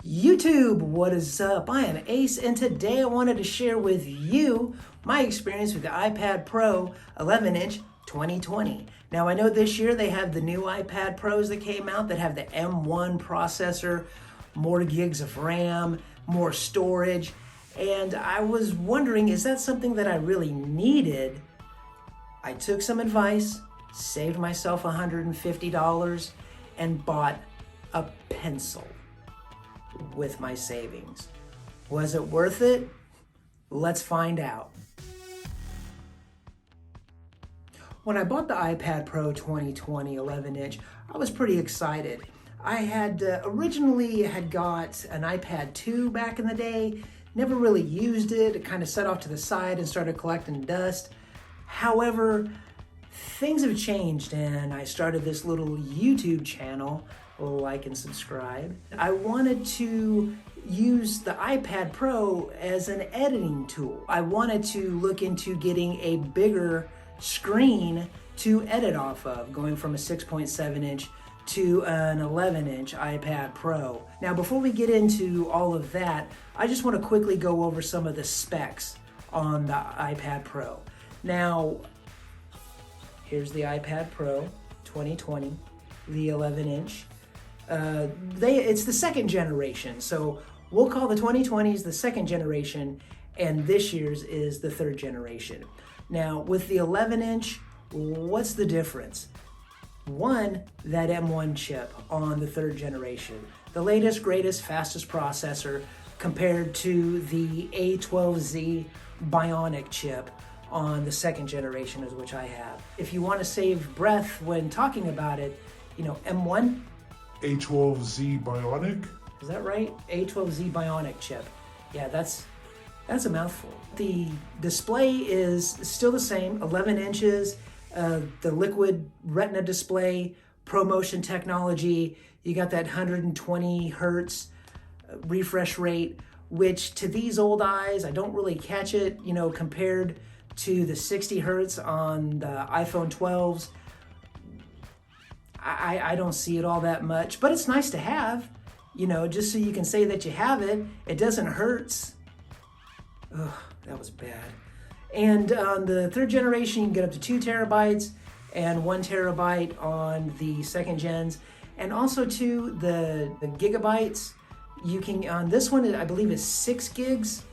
YouTube, what is up? I am Ace, and today I wanted to share with you my experience with the iPad Pro 11-inch 2020. Now, I know this year they have the new iPad Pros that came out that have the M1 processor, more gigs of RAM, more storage, and I was wondering, is that something that I really needed? I took some advice, saved myself $150, and bought a pencil with my savings. Was it worth it? Let's find out. When I bought the iPad Pro 2020 11-inch, I was pretty excited. I had originally got an iPad 2 back in the day, never really used it. It kind of set off to the side and started collecting dust. However, things have changed and I started this little YouTube channel. Like and subscribe. I wanted to use the iPad Pro as an editing tool. I wanted to look into getting a bigger screen to edit off of, going from a 6.7 inch to an 11-inch iPad Pro. Now, before we get into all of that, I just want to quickly go over some of the specs on the iPad Pro. Now, here's the iPad Pro 2020, the 11-inch. It's the second generation, so we'll call the 2020s the second generation, and this year's is the third generation. Now, with the 11-inch, what's the difference? One, that M1 chip on the third generation, the latest, greatest, fastest processor compared to the A14 Bionic chip on the second generation, as which I have. If you want to save breath when talking about it, M1, A12Z Bionic? Is that right? A12Z Bionic chip. Yeah, that's a mouthful. The display is still the same, 11 inches, the liquid retina display, ProMotion technology. You got that 120 hertz refresh rate, which to these old eyes, I don't really catch it, compared to the 60 hertz on the iPhone 12s. I don't see it all that much, but it's nice to have, just so you can say that you have it. It doesn't hurt. Ugh, that was bad. And on the third generation, you can get up to 2 terabytes and 1 terabyte on the second gens. And also too, the gigabytes, you can, on this one, I believe is 6 gigs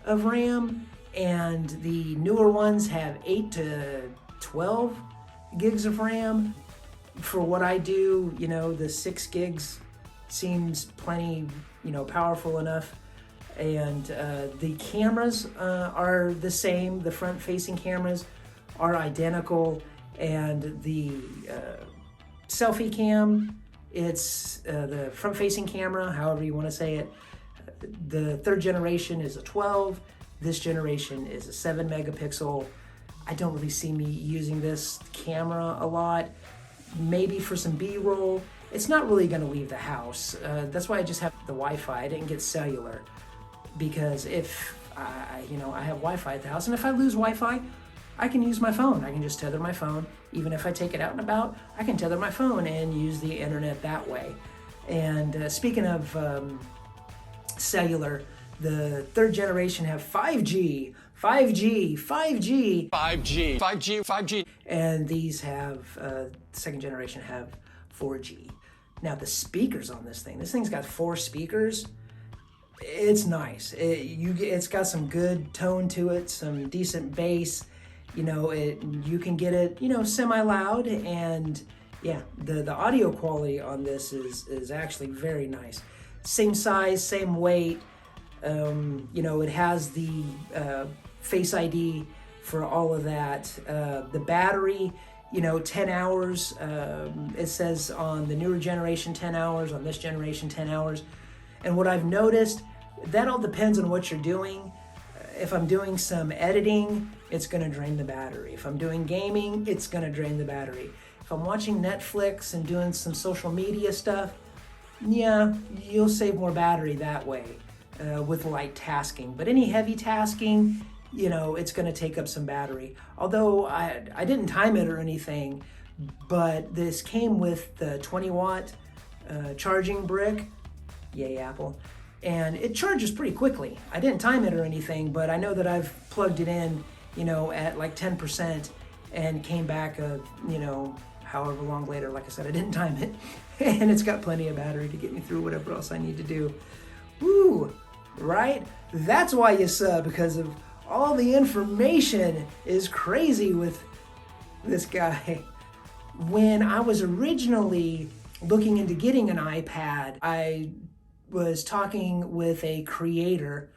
of RAM, and the newer ones have 8 to 12 gigs of RAM. For what I do, the 6 gigs seems plenty, powerful enough. And the cameras are the same. The front-facing cameras are identical. And the selfie cam, it's the front-facing camera, however you want to say it. The third generation is a 12. This generation is a 7 megapixel. I don't really see me using this camera a lot. Maybe for some B-roll. It's not really going to leave the house. That's why I just have the Wi-Fi. I didn't get cellular, because if I have Wi-Fi at the house, and if I lose Wi-Fi, I can use my phone. I can just tether my phone. Even if I take it out and about, I can tether my phone and use the internet that way. And speaking of cellular, the third generation have 5G, and these have, second generation have 4G. Now the speakers on this thing's got 4 speakers. It's nice. It's got some good tone to it, some decent bass. You can get it, semi-loud, and yeah, the audio quality on this is actually very nice. Same size, same weight. It has the Face ID for all of that. The battery, 10 hours. It says on the newer generation 10 hours, on this generation 10 hours. And what I've noticed, that all depends on what you're doing. If I'm doing some editing, it's going to drain the battery. If I'm doing gaming, it's going to drain the battery. If I'm watching Netflix and doing some social media stuff, yeah, you'll save more battery that way. With light tasking, but any heavy tasking, it's going to take up some battery. Although I didn't time it or anything, but this came with the 20 watt charging brick. Yay, Apple. and it charges pretty quickly. I didn't time it or anything, but I know that I've plugged it in, at like 10% and came back, however long later. Like I said, I didn't time it, and it's got plenty of battery to get me through whatever else I need to do. Woo, right? That's why you sub, because of all the information is crazy with this guy. When I was originally looking into getting an iPad, I was talking with a creator,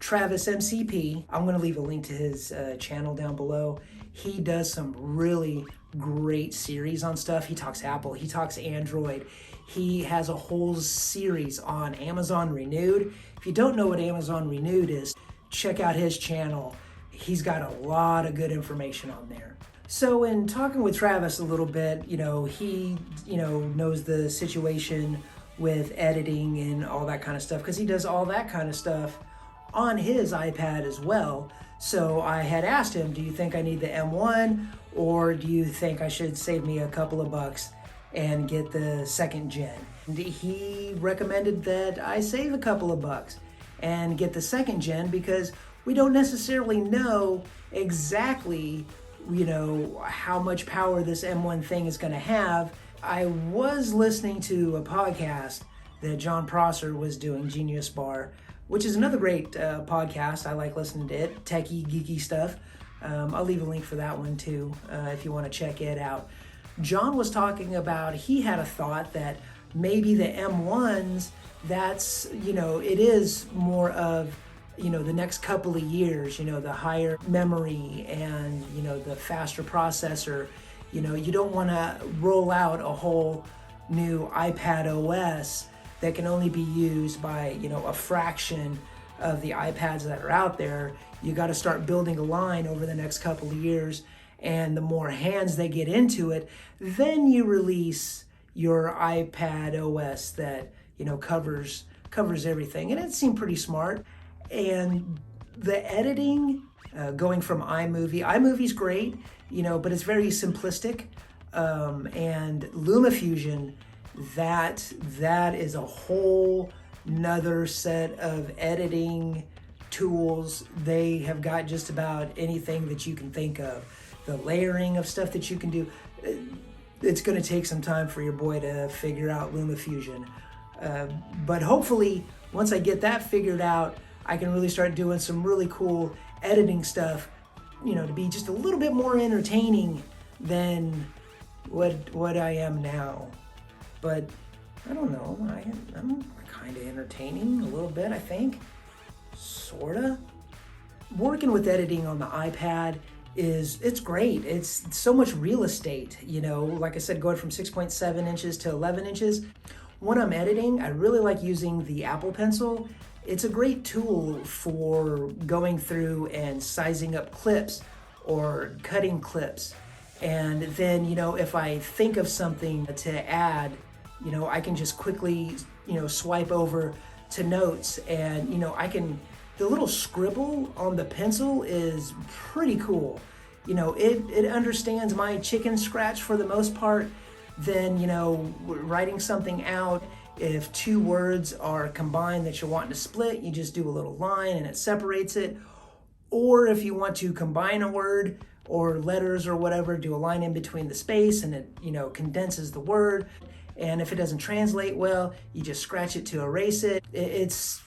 Travis MCP. I'm going to leave a link to his channel down below. He does some really great series on stuff. He talks Apple, he talks Android. He has a whole series on Amazon Renewed. If you don't know what Amazon Renewed is, check out his channel. He's got a lot of good information on there. So in talking with Travis a little bit, he, knows the situation with editing and all that kind of stuff, because he does all that kind of stuff on his iPad as well. So I had asked him, do you think I need the M1, or do you think I should save me a couple of bucks and get the second gen? And he recommended that I save a couple of bucks and get the second gen, because we don't necessarily know exactly how much power this M1 thing is going to have. I was listening to a podcast that John Prosser was doing, Genius Bar, which is another great podcast. I like listening to it, techie, geeky stuff. I'll leave a link for that one too, if you want to check it out. John was talking about, he had a thought that maybe the M1s, that's, it is more of, the next couple of years, the higher memory and, the faster processor. You don't want to roll out a whole new iPad OS that can only be used by, a fraction of the iPads that are out there. You got to start building a line over the next couple of years, and the more hands they get into it, then you release your iPad OS that, covers everything. And it seemed pretty smart. And the editing, going from iMovie's great, but it's very simplistic. And LumaFusion, that is a whole nother set of editing tools. They have got just about anything that you can think of. The layering of stuff that you can do. It's going to take some time for your boy to figure out LumaFusion. But hopefully, once I get that figured out, I can really start doing some really cool editing stuff, to be just a little bit more entertaining than what I am now. But I don't know, I'm kind of entertaining a little bit, I think, sorta. Working with editing on the iPad it's great. It's so much real estate, like I said, going from 6.7 inches to 11 inches. When I'm editing, I really like using the Apple Pencil. It's a great tool for going through and sizing up clips or cutting clips. And then, if I think of something to add, I can just quickly, swipe over to notes, and, the little scribble on the pencil is pretty cool. It understands my chicken scratch for the most part. Then, writing something out, if two words are combined that you're wanting to split, you just do a little line and it separates it. Or if you want to combine a word or letters or whatever, do a line in between the space and it, condenses the word. And if it doesn't translate well, you just scratch it to erase it. It's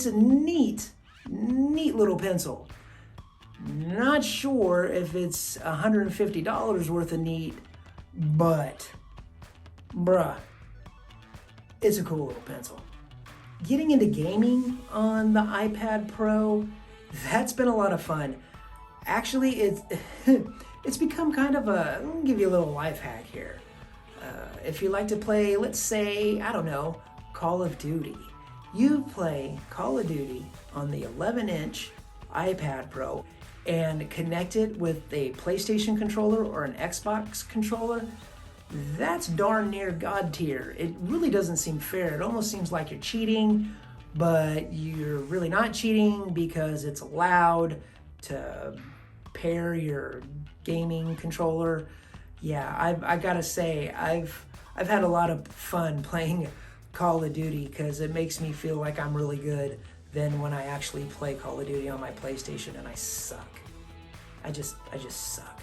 a neat little pencil. Not sure if it's $150 worth of neat, but bruh, it's a cool little pencil. Getting into gaming on the iPad Pro, that's been a lot of fun. Actually, it's become kind of let me give you a little life hack here. If you like to play, let's say, I don't know, Call of Duty. You play Call of Duty on the 11-inch iPad Pro and connect it with a PlayStation controller or an Xbox controller. That's darn near God tier. It really doesn't seem fair. It almost seems like you're cheating, but you're really not cheating because it's allowed to pair your gaming controller. Yeah, I gotta say, I've had a lot of fun playing Call of Duty because it makes me feel like I'm really good than when I actually play Call of Duty on my PlayStation and I suck. I just suck.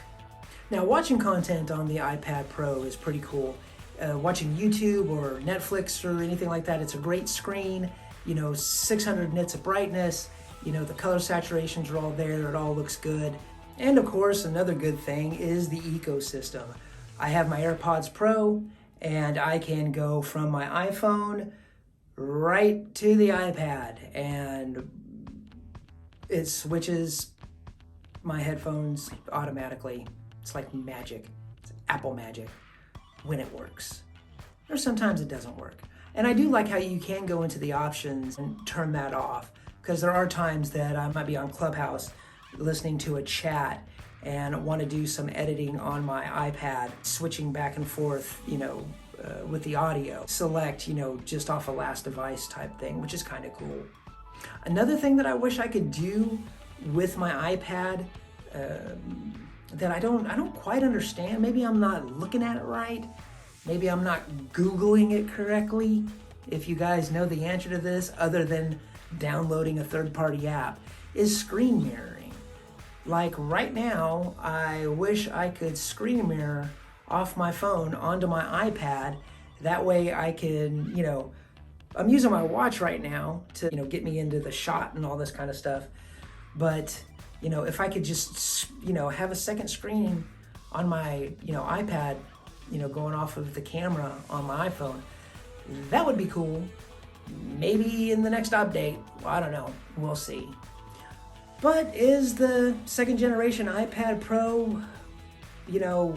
Now, watching content on the iPad Pro is pretty cool. Watching YouTube or Netflix or anything like that, it's a great screen, 600 nits of brightness, the color saturations are all there, it all looks good. And of course, another good thing is the ecosystem. I have my AirPods Pro, and I can go from my iPhone right to the iPad, and it switches my headphones automatically. It's like magic. It's Apple magic when it works. Or sometimes it doesn't work. And I do like how you can go into the options and turn that off, because there are times that I might be on Clubhouse listening to a chat and want to do some editing on my iPad, switching back and forth, with the audio. Select, just off a last device type thing, which is kind of cool. Another thing that I wish I could do with my iPad that I don't quite understand, maybe I'm not looking at it right, maybe I'm not Googling it correctly. If you guys know the answer to this, other than downloading a third-party app, is screen mirroring. Like right now, I wish I could screen mirror off my phone onto my iPad. That way I can, I'm using my watch right now to, get me into the shot and all this kind of stuff. But, if I could just, have a second screen on my, iPad, going off of the camera on my iPhone, that would be cool. Maybe in the next update, I don't know, we'll see. But is the second generation iPad Pro,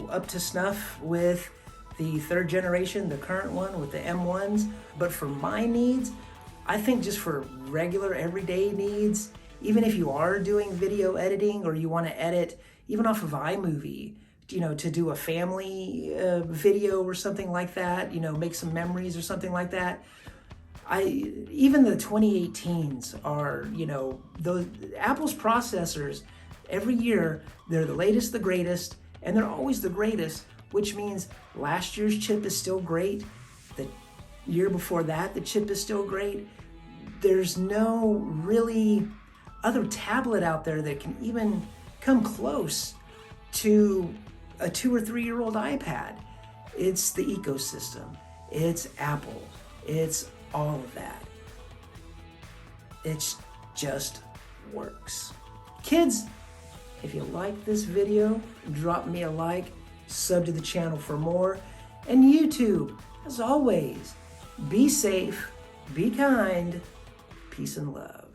up to snuff with the third generation, the current one with the M1s? But for my needs, I think just for regular everyday needs, even if you are doing video editing or you want to edit even off of iMovie, to do a family video or something like that, make some memories or something like that. Even the 2018s are, those Apple's processors, every year, they're the latest, the greatest, and they're always the greatest, which means last year's chip is still great. The year before that, the chip is still great. There's no really other tablet out there that can even come close to a 2 or 3 year old iPad. It's the ecosystem. It's Apple. It's all of that. It just works. Kids, if you like this video, drop me a like, sub to the channel for more, and YouTube, as always, be safe, be kind, peace and love.